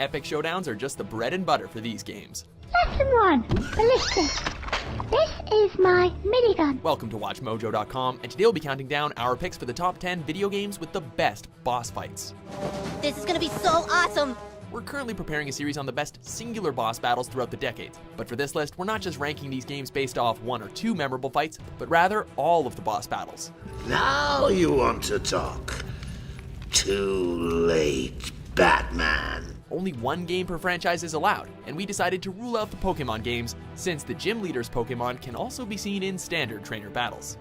Epic showdowns are just the bread and butter for these games. Lesson 1. Ballistic. This is my minigun. Welcome to WatchMojo.com, and today we'll be counting down our picks for the top 10 video games with the best boss fights. This is gonna be so awesome! We're currently preparing a series on the best singular boss battles throughout the decades, but for this list, we're not just ranking these games based off one or two memorable fights, but rather all of the boss battles. Now you want to talk. Too late, Batman. Only one game per franchise is allowed, and we decided to rule out the Pokemon games, since the gym leader's Pokemon can also be seen in standard trainer battles.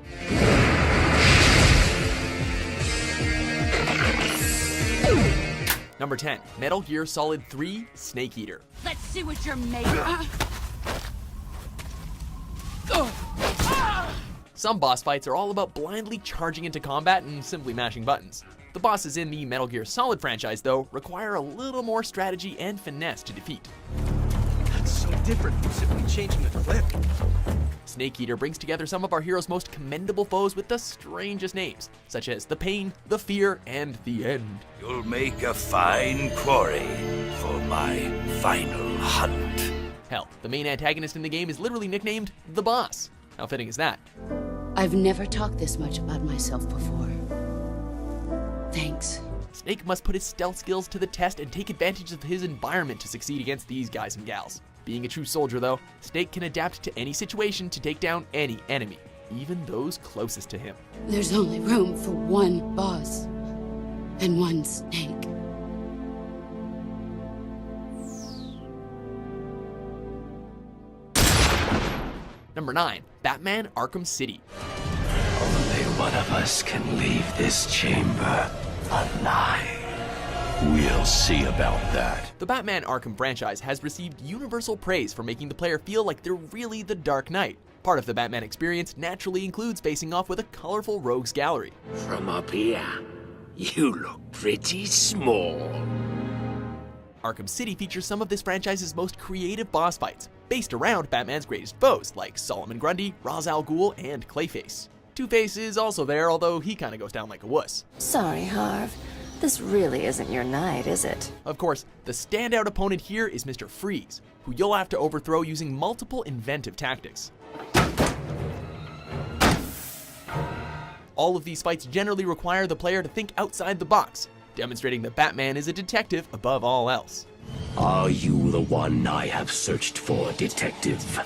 Number 10, Metal Gear Solid 3 Snake Eater. Let's see what you're made of. Some boss fights are all about blindly charging into combat and simply mashing buttons. The bosses in the Metal Gear Solid franchise, though, require a little more strategy and finesse to defeat. That's so different from simply changing the click. Snake Eater brings together some of our heroes' most commendable foes with the strangest names, such as the Pain, the Fear, and the End. You'll make a fine quarry for my final hunt. Hell, the main antagonist in the game is literally nicknamed The Boss. How fitting is that? I've never talked this much about myself before. Thanks. Snake must put his stealth skills to the test and take advantage of his environment to succeed against these guys and gals. Being a true soldier, though, Snake can adapt to any situation to take down any enemy, even those closest to him. There's only room for one boss and one snake. Number 9, Batman Arkham City. Only one of us can leave this chamber alive. We'll see about that. The Batman Arkham franchise has received universal praise for making the player feel like they're really the Dark Knight. Part of the Batman experience naturally includes facing off with a colorful rogues gallery. From up here, you look pretty small. Arkham City features some of this franchise's most creative boss fights, based around Batman's greatest foes like Solomon Grundy, Ra's al Ghul, and Clayface. Two-Face is also there, although he kinda goes down like a wuss. Sorry, Harv. This really isn't your night, is it? Of course, the standout opponent here is Mr. Freeze, who you'll have to overthrow using multiple inventive tactics. All of these fights generally require the player to think outside the box, demonstrating that Batman is a detective above all else. Are you the one I have searched for, detective?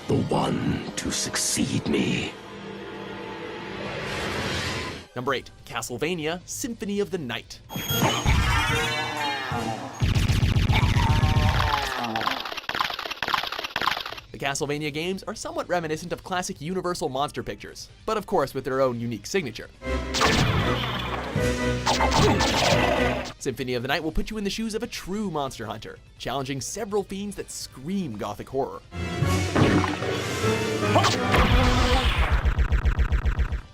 The one to succeed me? Number 8, Castlevania Symphony of the Night. The Castlevania games are somewhat reminiscent of classic Universal monster pictures, but of course with their own unique signature. Symphony of the Night will put you in the shoes of a true monster hunter, challenging several fiends that scream gothic horror.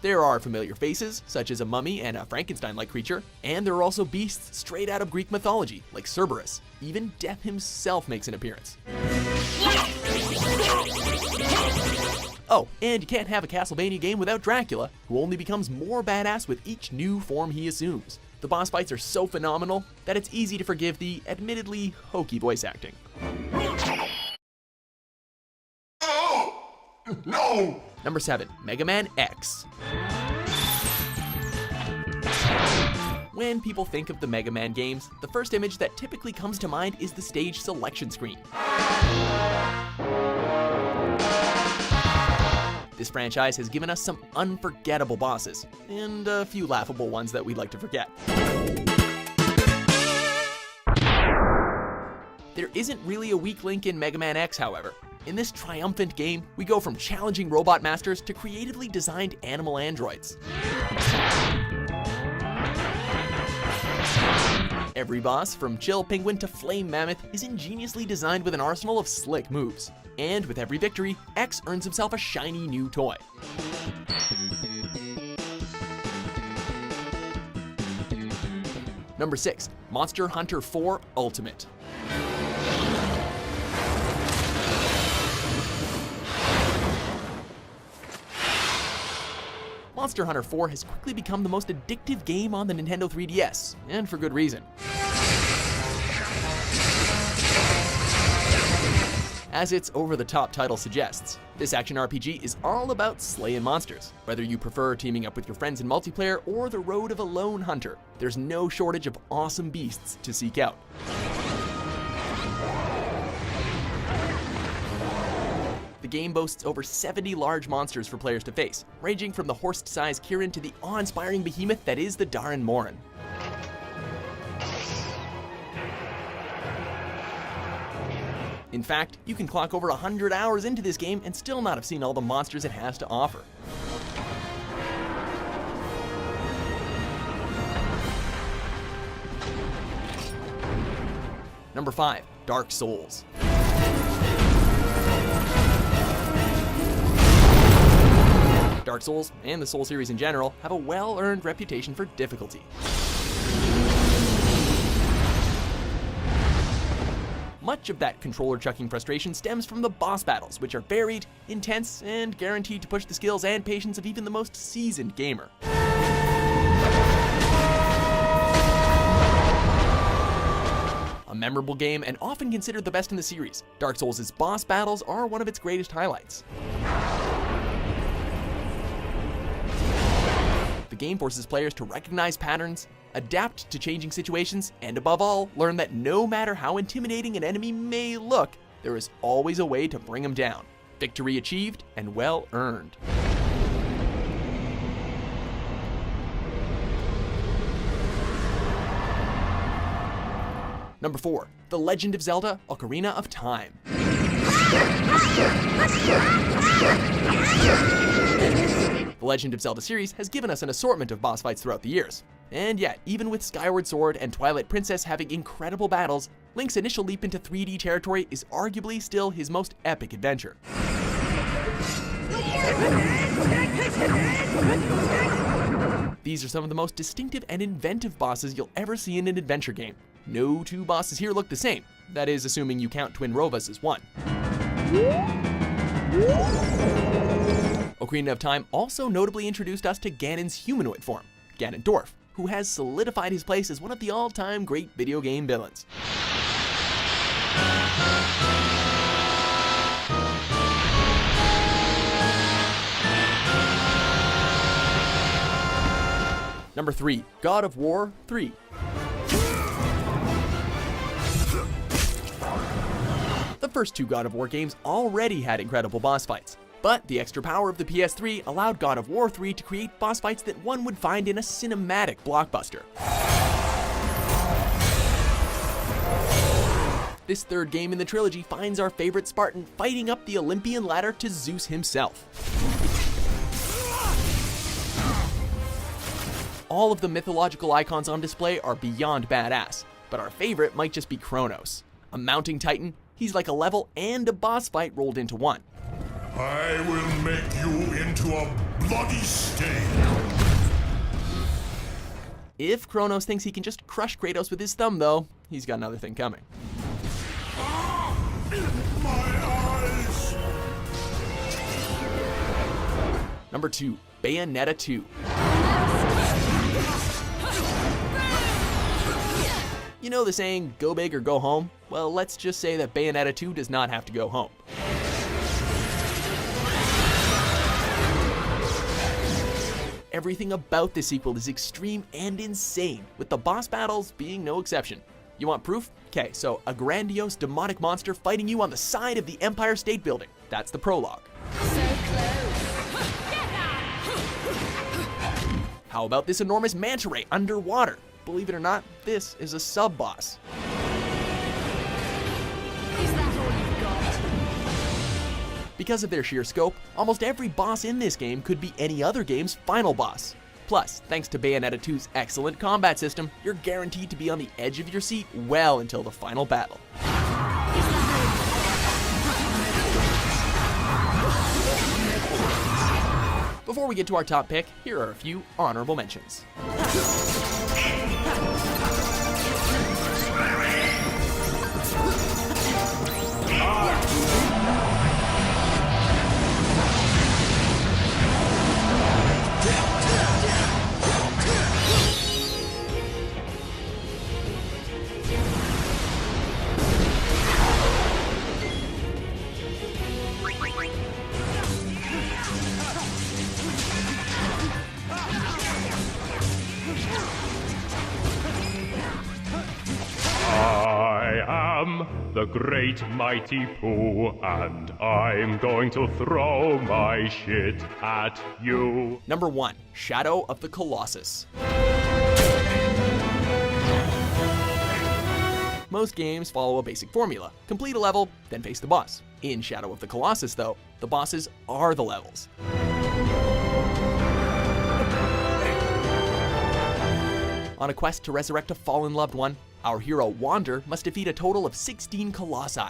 There are familiar faces, such as a mummy and a Frankenstein-like creature, and there are also beasts straight out of Greek mythology, like Cerberus. Even Death himself makes an appearance. Oh, and you can't have a Castlevania game without Dracula, who only becomes more badass with each new form he assumes. The boss fights are so phenomenal that it's easy to forgive the, admittedly, hokey voice acting. No! Number 7, Mega Man X. When people think of the Mega Man games, the first image that typically comes to mind is the stage selection screen. This franchise has given us some unforgettable bosses, and a few laughable ones that we'd like to forget. There isn't really a weak link in Mega Man X, however. In this triumphant game, we go from challenging robot masters to creatively designed animal androids. Every boss, from Chill Penguin to Flame Mammoth, is ingeniously designed with an arsenal of slick moves. And with every victory, X earns himself a shiny new toy. Number 6, Monster Hunter 4 Ultimate. Monster Hunter 4 has quickly become the most addictive game on the Nintendo 3DS, and for good reason. As its over-the-top title suggests, this action RPG is all about slaying monsters. Whether you prefer teaming up with your friends in multiplayer or the road of a lone hunter, there's no shortage of awesome beasts to seek out. The game boasts over 70 large monsters for players to face, ranging from the horse-sized Kirin to the awe-inspiring behemoth that is the Daran Morin. In fact, you can clock over 100 hours into this game and still not have seen all the monsters it has to offer. Number 5, Dark Souls. Dark Souls, and the Soul series in general, have a well-earned reputation for difficulty. Much of that controller-chucking frustration stems from the boss battles, which are varied, intense, and guaranteed to push the skills and patience of even the most seasoned gamer. A memorable game and often considered the best in the series, Dark Souls' boss battles are one of its greatest highlights. The game forces players to recognize patterns, adapt to changing situations, and above all, learn that no matter how intimidating an enemy may look, there is always a way to bring them down. Victory achieved and well earned. Number 4, The Legend of Zelda: Ocarina of Time. The Legend of Zelda series has given us an assortment of boss fights throughout the years. And yet, even with Skyward Sword and Twilight Princess having incredible battles, Link's initial leap into 3D territory is arguably still his most epic adventure. These are some of the most distinctive and inventive bosses you'll ever see in an adventure game. No two bosses here look the same, that is assuming you count Twin Rovas as one. Ocarina of Time also notably introduced us to Ganon's humanoid form, Ganondorf, who has solidified his place as one of the all-time great video game villains. Number 3, God of War 3. The first two God of War games already had incredible boss fights, but the extra power of the PS3 allowed God of War 3 to create boss fights that one would find in a cinematic blockbuster. This third game in the trilogy finds our favorite Spartan fighting up the Olympian ladder to Zeus himself. All of the mythological icons on display are beyond badass, but our favorite might just be Kronos. A mounting titan, he's like a level and a boss fight rolled into one. I will make you into a bloody stain. If Kronos thinks he can just crush Kratos with his thumb though, he's got another thing coming. My eyes! Number 2, Bayonetta 2. You know the saying, go big or go home? Well, let's just say that Bayonetta 2 does not have to go home. Everything about this sequel is extreme and insane, with the boss battles being no exception. You want proof? Okay, so a grandiose demonic monster fighting you on the side of the Empire State Building. That's the prologue. How about this enormous manta ray underwater? Believe it or not, this is a sub-boss. Because of their sheer scope, almost every boss in this game could be any other game's final boss. Plus, thanks to Bayonetta 2's excellent combat system, you're guaranteed to be on the edge of your seat well until the final battle. Before we get to our top pick, here are a few honorable mentions. am the great mighty Pooh, and I'm going to throw my shit at you. Number 1. Shadow of the Colossus. Most games follow a basic formula. Complete a level, then face the boss. In Shadow of the Colossus, though, the bosses are the levels. On a quest to resurrect a fallen loved one, our hero Wander must defeat a total of 16 colossi.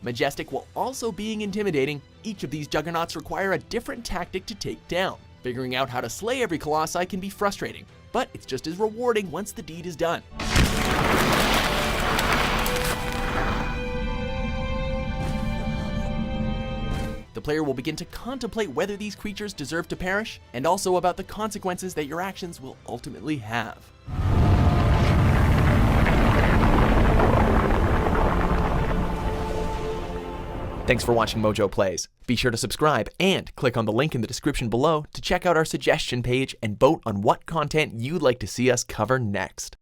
Majestic while also being intimidating, each of these juggernauts require a different tactic to take down. Figuring out how to slay every colossi can be frustrating, but it's just as rewarding once the deed is done. The player will begin to contemplate whether these creatures deserve to perish, and also about the consequences that your actions will ultimately have. Thanks for watching Mojo Plays. Be sure to subscribe and click on the link in the description below to check out our suggestion page and vote on what content you'd like to see us cover next.